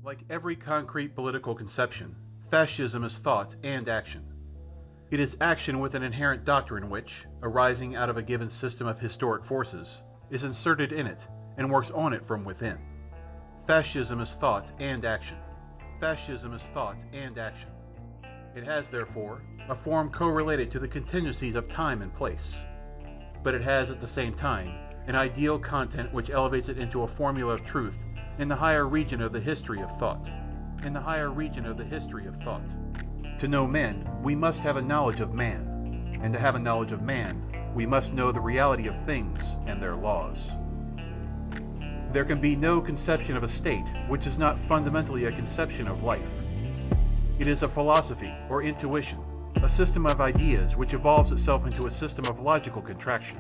Like every concrete political conception, fascism is thought and action. It is action with an inherent doctrine which, arising out of a given system of historic forces, is inserted in it and works on it from within. Fascism is thought and action. Fascism is thought and action. It has, therefore, a form correlated to the contingencies of time and place. But it has, at the same time, an ideal content which elevates it into a formula of truth in the higher region of the history of thought. In the higher region of the history of thought. To know men, we must have a knowledge of man. And to have a knowledge of man, we must know the reality of things and their laws. There can be no conception of a state which is not fundamentally a conception of life. It is a philosophy or intuition, a system of ideas which evolves itself into a system of logical contraction,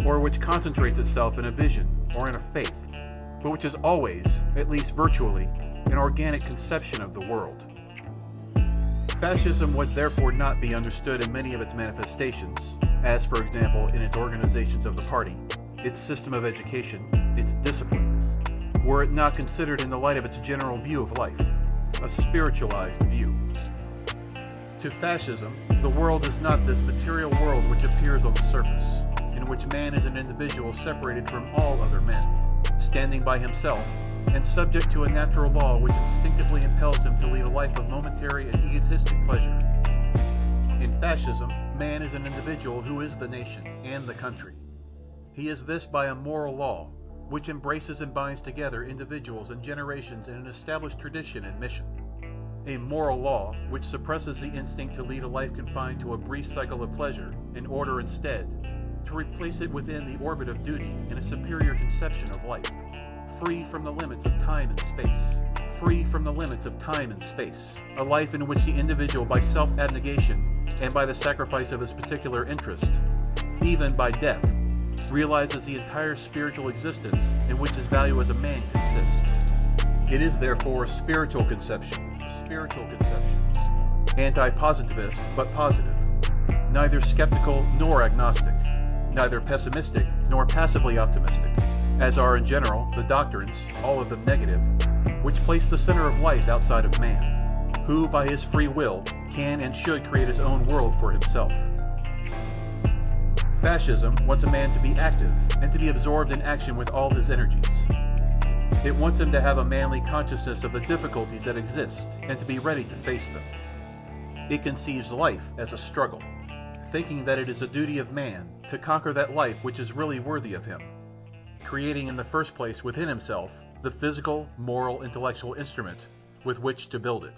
or which concentrates itself in a vision or in a faith, but which is always, at least virtually, an organic conception of the world. Fascism would therefore not be understood in many of its manifestations, as for example in its organizations of the party, its system of education, its discipline, were it not considered in the light of its general view of life, a spiritualized view. To fascism, the world is not this material world which appears on the surface, in which man is an individual separated from all other men, standing by himself, and subject to a natural law which instinctively impels him to lead a life of momentary and egotistic pleasure. In fascism, man is an individual who is the nation and the country. He is this by a moral law, which embraces and binds together individuals and generations in an established tradition and mission. A moral law which suppresses the instinct to lead a life confined to a brief cycle of pleasure in order instead to replace it within the orbit of duty in a superior conception of life, free from the limits of time and space. Free from the limits of time and space. A life in which the individual, by self-abnegation and by the sacrifice of his particular interest, even by death, realizes the entire spiritual existence in which his value as a man consists. It is therefore a spiritual conception. Anti-positivist, but positive. Neither skeptical nor agnostic. Neither pessimistic nor passively optimistic, as are in general the doctrines, all of them negative, which place the center of life outside of man, who by his free will can and should create his own world for himself. Fascism wants a man to be active and to be absorbed in action with all his energies. It wants him to have a manly consciousness of the difficulties that exist and to be ready to face them. It conceives life as a struggle, thinking that it is a duty of man to conquer that life which is really worthy of him, creating in the first place within himself the physical, moral, intellectual instrument with which to build it.